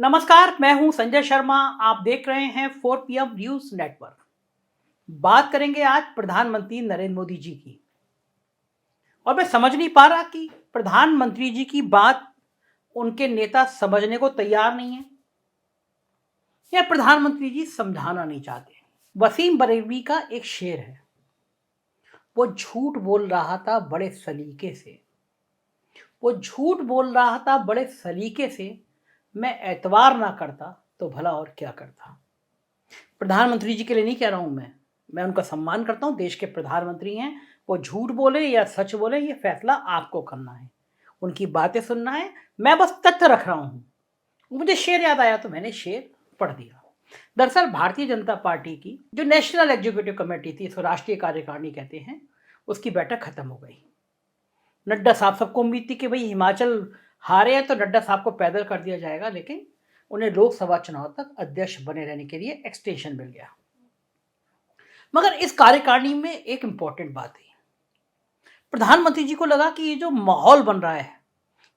नमस्कार, मैं हूं संजय शर्मा। आप देख रहे हैं 4 PM न्यूज नेटवर्क। बात करेंगे आज प्रधानमंत्री नरेंद्र मोदी जी की। और मैं समझ नहीं पा रहा कि प्रधानमंत्री जी की बात उनके नेता समझने को तैयार नहीं है या प्रधानमंत्री जी समझाना नहीं चाहते। वसीम बरेलवी का एक शेर है, वो झूठ बोल रहा था बड़े सलीके से, वो झूठ बोल रहा था बड़े सलीके से, मैं एतवार ना करता तो भला और क्या करता। प्रधानमंत्री जी के लिए नहीं कह रहा हूं मैं उनका सम्मान करता हूं, देश के प्रधानमंत्री हैं। वो झूठ बोले या सच बोले, ये फैसला आपको करना है, उनकी बातें सुनना है। मैं बस तथ्य रख रहा हूं। मुझे शेर याद आया तो मैंने शेर पढ़ दिया। दरअसल भारतीय जनता पार्टी की जो नेशनल एग्जीक्यूटिव कमेटी थी, इसको राष्ट्रीय कार्यकारिणी कहते हैं, उसकी बैठक खत्म हो गई। नड्डा साहब, सबको उम्मीद थी कि भाई हिमाचल हारे हैं तो नड्डा साहब को पैदल कर दिया जाएगा, लेकिन उन्हें लोकसभा चुनाव तक अध्यक्ष बने रहने के लिए एक्सटेंशन मिल गया। मगर इस कार्यकारिणी में एक इंपॉर्टेंट बात है, प्रधानमंत्री जी को लगा कि ये जो माहौल बन रहा है,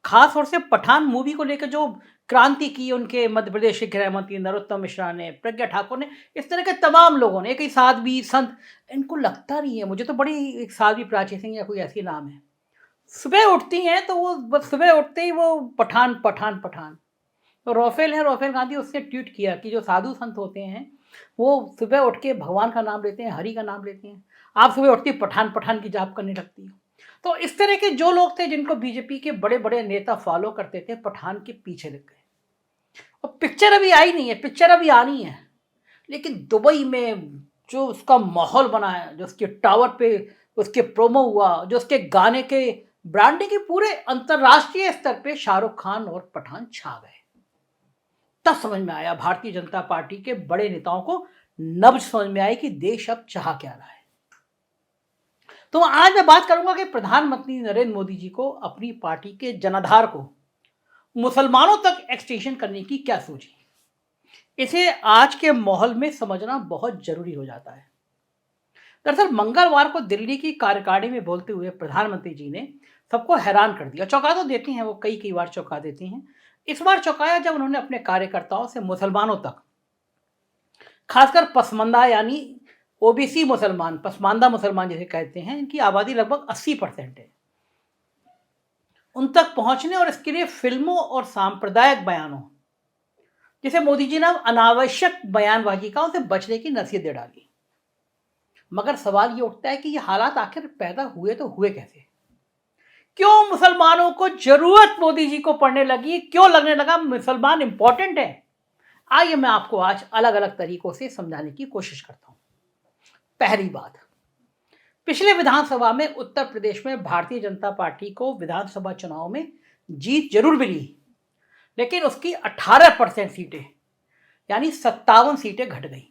खास तौर से पठान मूवी को लेकर जो क्रांति की उनके मध्य प्रदेश के गृह मंत्री नरोत्तम मिश्रा ने, प्रज्ञा ठाकुर ने, इस तरह के तमाम लोगों ने, कई साध्वी संत, इनको लगता नहीं है, मुझे तो बड़ी, एक साध्वी प्राची सिंह या कोई ऐसी नाम है, सुबह उठती हैं तो वो बस सुबह उठते ही वो पठान पठान पठान। तो राफेल है, राफेल गांधी, उसने ट्वीट किया कि जो साधु संत होते हैं वो सुबह उठ के भगवान का नाम लेते हैं, हरि का नाम लेते हैं, आप सुबह उठती पठान पठान की जाप करने लगती हो। तो इस तरह के जो लोग थे जिनको बीजेपी के बड़े बड़े नेता फॉलो करते थे, पठान के पीछे लग गए। और पिक्चर अभी आई नहीं है, पिक्चर अभी आनी है, लेकिन दुबई में जो उसका माहौल बना है, जो उसके टावर पे उसके प्रोमो हुआ, जो उसके गाने के ब्रांडिंग के पूरे अंतरराष्ट्रीय स्तर पे शाहरुख खान और पठान छा गए। तब समझ में आया, भारतीय जनता पार्टी के बड़े नेताओं को नब्ज समझ में आई कि देश अब चाह क्या रहा है। तो आज मैं बात करूंगा कि प्रधानमंत्री नरेंद्र मोदी जी को अपनी पार्टी के जनाधार को मुसलमानों तक एक्सटेंशन करने की क्या सोची, इसे आज के माहौल में समझना बहुत जरूरी हो जाता है। दरअसल मंगलवार को दिल्ली की कार्यकारिणी में बोलते हुए प्रधानमंत्री जी ने सबको हैरान कर दिया। चौंका तो देती हैं वो, कई कई बार चौंका देती हैं। इस बार चौंकाया जब उन्होंने अपने कार्यकर्ताओं से मुसलमानों तक, खासकर पसमानदा यानी ओबीसी मुसलमान, पसमानदा मुसलमान जिसे कहते हैं, इनकी आबादी लगभग 80% है, उन तक पहुंचने और इसके लिए फिल्मों और सांप्रदायिक बयानों, जिसे मोदी जी ने अनावश्यक बयानबाजी का, उनसे बचने की नसीहत दे डाली। मगर सवाल ये उठता है कि ये हालात आखिर पैदा हुए तो हुए कैसे? क्यों मुसलमानों को जरूरत मोदी जी को पड़ने लगी? क्यों लगने लगा मुसलमान इंपॉर्टेंट है? आइए मैं आपको आज अलग अलग तरीकों से समझाने की कोशिश करता हूं। पहली बात, पिछले विधानसभा में उत्तर प्रदेश में भारतीय जनता पार्टी को विधानसभा चुनाव में जीत जरूर मिली, लेकिन उसकी 18% सीटें यानी 57 सीटें घट गई।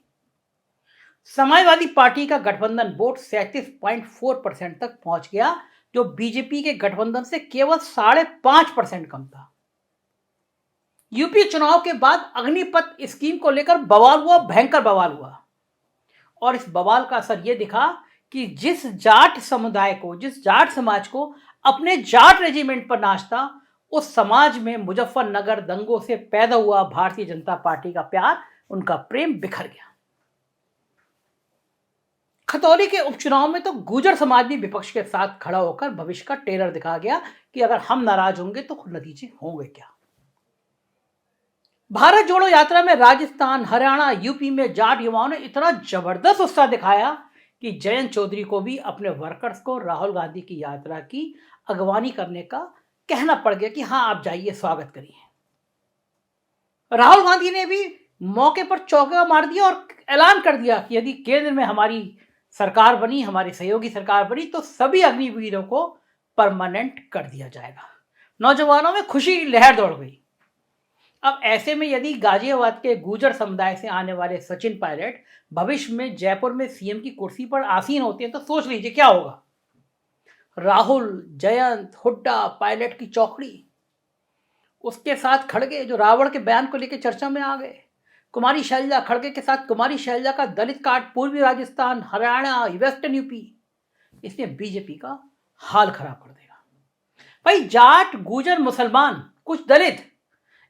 समाजवादी पार्टी का गठबंधन वोट 37.4% तक पहुंच गया, जो बीजेपी के गठबंधन से केवल 5.5% कम था। यूपी चुनाव के बाद अग्निपथ स्कीम को लेकर बवाल हुआ, भयंकर बवाल हुआ, और इस बवाल का असर यह दिखा कि जिस जाट समुदाय को, जिस जाट समाज को अपने जाट रेजिमेंट पर नाचता, उस समाज में मुजफ्फरनगर दंगों से पैदा हुआ भारतीय जनता पार्टी का प्यार, उनका प्रेम बिखर गया। खतौली के उपचुनाव में तो गुर्जर समाज भी विपक्ष के साथ खड़ा होकर भविष्य का टेलर दिखा गया कि अगर हम नाराज होंगे तो नतीजे होंगे क्या। भारत जोड़ो यात्रा में राजस्थान, हरियाणा, यूपी में जाट युवाओं ने इतना जबरदस्त उत्साह दिखाया कि जयंत चौधरी को भी अपने वर्कर्स को राहुल गांधी की यात्रा की अगवानी करने का कहना पड़ गया कि हाँ आप जाइए, स्वागत करिए। राहुल गांधी ने भी मौके पर चौका मार दिया और ऐलान कर दिया कि यदि केंद्र में हमारी सरकार बनी, हमारी सहयोगी सरकार बनी, तो सभी अग्निवीरों को परमानेंट कर दिया जाएगा। नौजवानों में खुशी लहर दौड़ गई। अब ऐसे में यदि गाजियाबाद के गुर्जर समुदाय से आने वाले सचिन पायलट भविष्य में जयपुर में सीएम की कुर्सी पर आसीन होते हैं, तो सोच लीजिए क्या होगा। राहुल, जयंत, हुड्डा, पायलट की चौकड़ी, उसके साथ खड़गे जो रावण के बयान को लेकर चर्चा में आ गए, कुमारी शैलजा, खड़गे के साथ कुमारी शैलजा का दलित कार्ड पूर्वी राजस्थान, हरियाणा, वेस्टर्न यूपी, इसने बीजेपी का हाल खराब कर देगा। भाई जाट, गुर्जर, मुसलमान, कुछ दलित,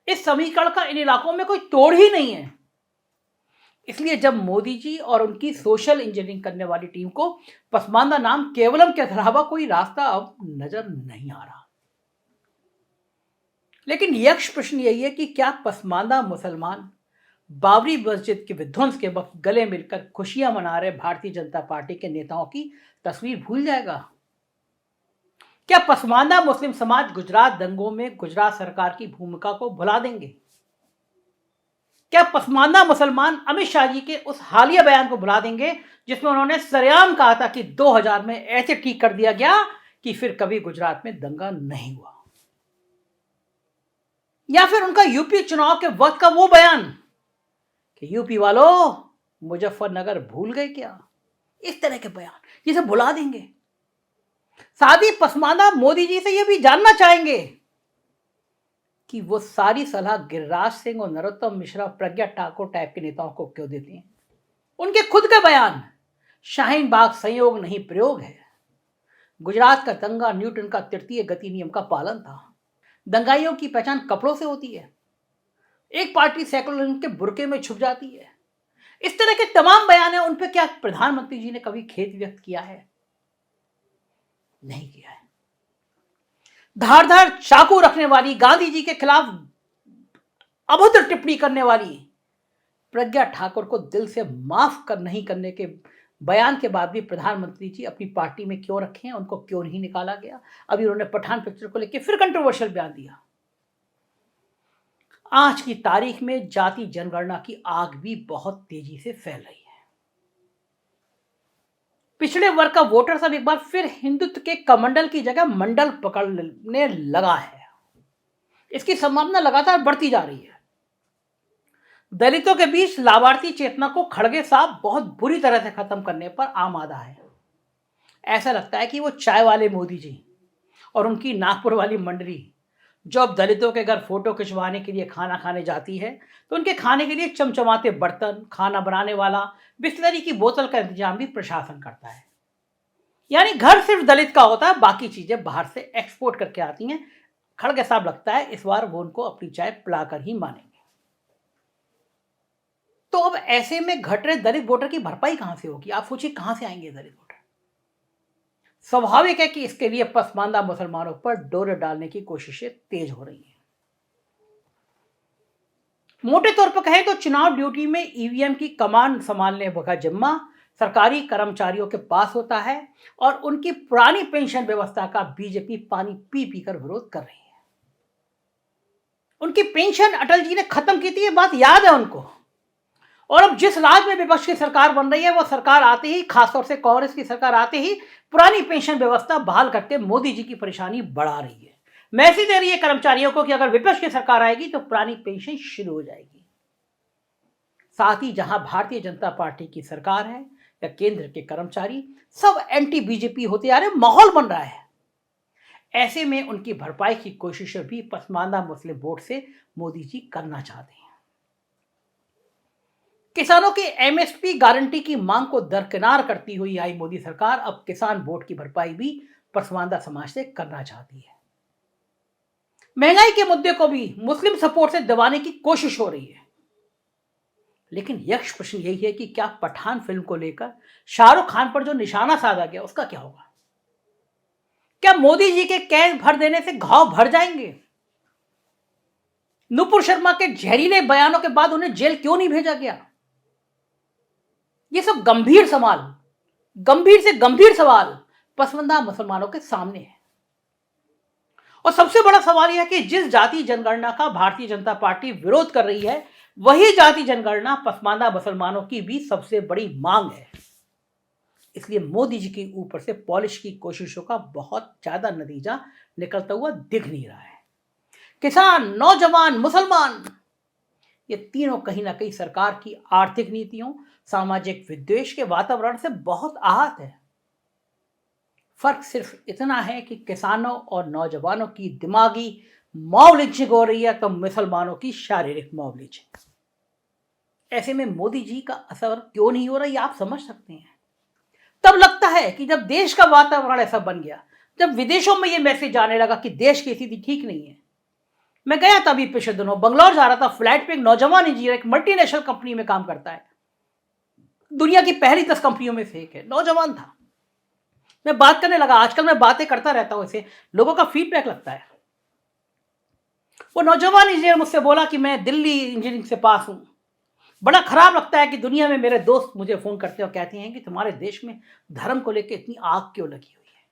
इस समीकरण का इन इलाकों में कोई तोड़ ही नहीं है। इसलिए जब मोदी जी और उनकी सोशल इंजीनियरिंग करने वाली टीम को पसमानदा नाम केवलम के अलावा कोई रास्ता अब नजर नहीं आ रहा। लेकिन यक्ष प्रश्न यही है कि क्या पसमानदा मुसलमान बाबरी मस्जिद के विध्वंस के वक्त गले मिलकर खुशियां मना रहे भारतीय जनता पार्टी के नेताओं की तस्वीर भूल जाएगा? क्या पसमानदा मुस्लिम समाज गुजरात दंगों में गुजरात सरकार की भूमिका को भुला देंगे? क्या पसमानदा मुसलमान अमित शाह जी के उस हालिया बयान को भुला देंगे जिसमें उन्होंने सरेआम कहा था कि 2000 में ऐसे ठीक कर दिया गया कि फिर कभी गुजरात में दंगा नहीं हुआ? या फिर उनका यूपी चुनाव के वक्त का वो बयान कि यूपी वालों मुजफ्फरनगर भूल गए क्या? इस तरह के बयान जिसे भुला देंगे। साथ ही पसमानदा मोदी जी से यह भी जानना चाहेंगे कि वो सारी सलाह गिरिराज सिंह और नरोत्तम मिश्रा, प्रज्ञा ठाकुर टाइप के नेताओं को क्यों देते हैं? उनके खुद का बयान शाहीन बाग संयोग नहीं प्रयोग है। गुजरात का दंगा न्यूटन का तृतीय गति नियम का पालन था। दंगाइयों की पहचान कपड़ों से होती है। एक पार्टी सेकुलरिज्म के बुरके में छुप जाती है। इस तरह के तमाम बयान हैं, उन पर क्या प्रधानमंत्री जी ने कभी खेद व्यक्त किया है? नहीं किया है। धारदार चाकू रखने वाली, गांधी जी के खिलाफ अभद्र टिप्पणी करने वाली प्रज्ञा ठाकुर को दिल से माफ कर नहीं करने के बयान के बाद भी प्रधानमंत्री जी अपनी पार्टी में क्यों रखे हैं? उनको क्यों नहीं निकाला गया? अभी उन्होंने पठान पिक्चर को लेकर फिर कंट्रोवर्शियल बयान दिया। आज की तारीख में जाति जनगणना की आग भी बहुत तेजी से फैल रही है। पिछड़े वर्ग का वोटर सब एक बार फिर हिंदुत्व के कमंडल की जगह मंडल पकड़ने लगा है। इसकी संभावना लगातार बढ़ती जा रही है। दलितों के बीच लाभार्थी चेतना को खड़गे साहब बहुत बुरी तरह से खत्म करने पर आमादा है। ऐसा लगता है कि वो चाय वाले मोदी जी और उनकी नागपुर वाली मंडली जो अब दलितों के घर फोटो खिंचवाने के लिए खाना खाने जाती है तो उनके खाने के लिए चमचमाते बर्तन, खाना बनाने वाला, बिस्लरी की बोतल का इंतजाम भी प्रशासन करता है। यानी घर सिर्फ दलित का होता है, बाकी चीजें बाहर से एक्सपोर्ट करके आती हैं। खड़गे साहब लगता है इस बार वो उनको अपनी चाय पिलाकर ही मानेंगे। तो अब ऐसे में घट रहे दलित वोटर की भरपाई कहां से होगी? आप सोचिए कहां से आएंगे दलित वोटर? स्वाभाविक है कि इसके लिए पसमानदा मुसलमानों पर डोरे डालने की कोशिशें तेज हो रही हैं। मोटे तौर पर कहें तो चुनाव ड्यूटी में ईवीएम की कमान संभालने का जिम्मा सरकारी कर्मचारियों के पास होता है और उनकी पुरानी पेंशन व्यवस्था का बीजेपी पानी पी पी कर विरोध कर रही है। उनकी पेंशन अटल जी ने खत्म की थी, ये बात याद है उनको। और अब जिस राज्य में विपक्ष की सरकार बन रही है वो सरकार आते ही, खासतौर से कांग्रेस की सरकार आते ही, पुरानी पेंशन व्यवस्था बहाल करके मोदी जी की परेशानी बढ़ा रही है। मैसेज दे रही है कर्मचारियों को कि अगर विपक्ष की सरकार आएगी तो पुरानी पेंशन शुरू हो जाएगी। साथ ही जहां भारतीय जनता पार्टी की सरकार है या केंद्र के कर्मचारी सब एंटी बीजेपी होते आ रहे, माहौल बन रहा है। ऐसे में उनकी भरपाई की कोशिशें भी पसमानदा मुस्लिम वोट से मोदी जी करना चाहते हैं। किसानों की एमएसपी गारंटी की मांग को दरकिनार करती हुई आई मोदी सरकार अब किसान वोट की भरपाई भी पसमानदा समाज से करना चाहती है। महंगाई के मुद्दे को भी मुस्लिम सपोर्ट से दबाने की कोशिश हो रही है। लेकिन यक्ष प्रश्न यही है कि क्या पठान फिल्म को लेकर शाहरुख खान पर जो निशाना साधा गया उसका क्या होगा? क्या मोदी जी के कैद भर देने से घाव भर जाएंगे? नुपुर शर्मा के जहरीले बयानों के बाद उन्हें जेल क्यों नहीं भेजा गया? ये सब गंभीर से गंभीर सवाल पसमानदा मुसलमानों के सामने है। और सबसे बड़ा सवाल यह है कि जिस जाति जनगणना का भारतीय जनता पार्टी विरोध कर रही है वही जाति जनगणना पसमानदा मुसलमानों की भी सबसे बड़ी मांग है। इसलिए मोदी जी के ऊपर से पॉलिश की कोशिशों का बहुत ज्यादा नतीजा निकलता हुआ दिख नहीं रहा है। किसान, नौजवान, मुसलमान, ये तीनों कहीं ना कहीं सरकार की आर्थिक नीतियों, सामाजिक विद्वेष के वातावरण से बहुत आहत है। फर्क सिर्फ इतना है कि किसानों और नौजवानों की दिमागी मॉब लिंचिंग हो रही है तो मुसलमानों की शारीरिक मॉब लिंचिंग। ऐसे में मोदी जी का असर क्यों नहीं हो रहा ये आप समझ सकते हैं। तब लगता है कि जब देश का वातावरण ऐसा बन गया, जब विदेशों में ये मैसेज आने लगा कि देश की स्थिति ठीक नहीं है, मैं गया था अभी पिछले दिनों, बंगलौर जा रहा था, फ्लाइट पे एक नौजवान इंजीनियर एक मल्टीनेशनल कंपनी में काम करता है, दुनिया की पहली 10 कंपनियों में से एक है, नौजवान था। मैं बात करने लगा, आजकल मैं बातें करता रहता हूं, इसे लोगों का फीडबैक लगता है। वो नौजवान इंजीनियर मुझसे बोला कि मैं दिल्ली इंजीनियरिंग से पास हूं, बड़ा खराब लगता है कि दुनिया में मेरे दोस्त मुझे फोन करते हैं और कहते हैं कि तुम्हारे देश में धर्म को लेकर इतनी आग क्यों लगी हुई है।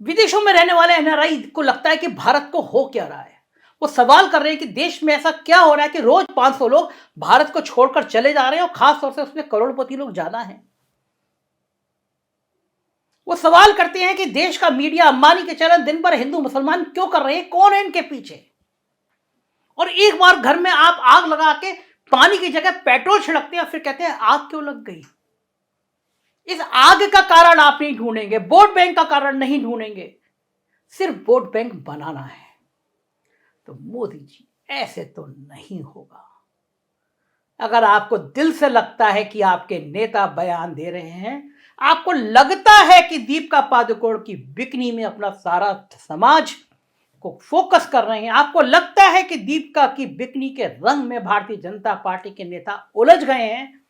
विदेशों में रहने वाले एनआरआई को लगता है कि भारत को हो क्या रहा है। वो सवाल कर रहे हैं कि देश में ऐसा क्या हो रहा है कि रोज 500 लोग भारत को छोड़कर चले जा रहे हैं और खासतौर से उसमें करोड़पति लोग ज्यादा हैं। वो सवाल करते हैं कि देश का मीडिया, अंबानी के चैनल दिन भर हिंदू मुसलमान क्यों कर रहे हैं, कौन है इनके पीछे। और एक बार घर में आप आग लगा के पानी की जगह पेट्रोल छिड़कते हैं, फिर कहते हैं आग क्यों लग गई। इस आग का कारण आप नहीं ढूंढेंगे, वोट बैंक का कारण नहीं ढूंढेंगे, सिर्फ वोट बैंक बनाना है। तो मोदी जी, ऐसे तो नहीं होगा। अगर आपको दिल से लगता है कि आपके नेता बयान दे रहे हैं, आपको लगता है कि दीपिका पादुकोण की बिकनी में अपना सारा समाज को फोकस कर रहे हैं, आपको लगता है कि दीपिका की बिकनी के रंग में भारतीय जनता पार्टी के नेता उलझ गए हैं,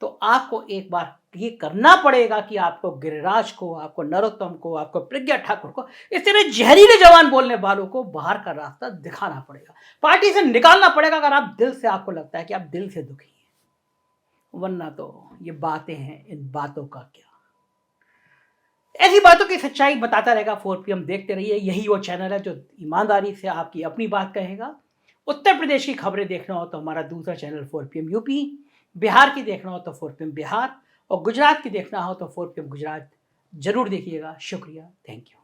तो आपको एक बार ये करना पड़ेगा कि आपको गिरिराज को, आपको नरोत्तम को, आपको प्रज्ञा ठाकुर को, इस तरह जहरीले जवान बोलने वालों को बाहर का रास्ता दिखाना पड़ेगा, पार्टी से निकालना पड़ेगा, अगर आप दिल से, आपको लगता है कि आप दिल से दुखी हैं। वरना तो ये बातें हैं, इन बातों का क्या। ऐसी बातों की सच्चाई बताता रहेगा 4PM, देखते रहिए। यही वो चैनल है जो ईमानदारी से आपकी अपनी बात कहेगा। उत्तर प्रदेश की खबरें देखना हो तो हमारा दूसरा चैनल 4PM यूपी, बिहार की देखना हो तो 4PM बिहार, और गुजरात की देखना हो तो 4PM गुजरात जरूर देखिएगा। शुक्रिया, थैंक यू।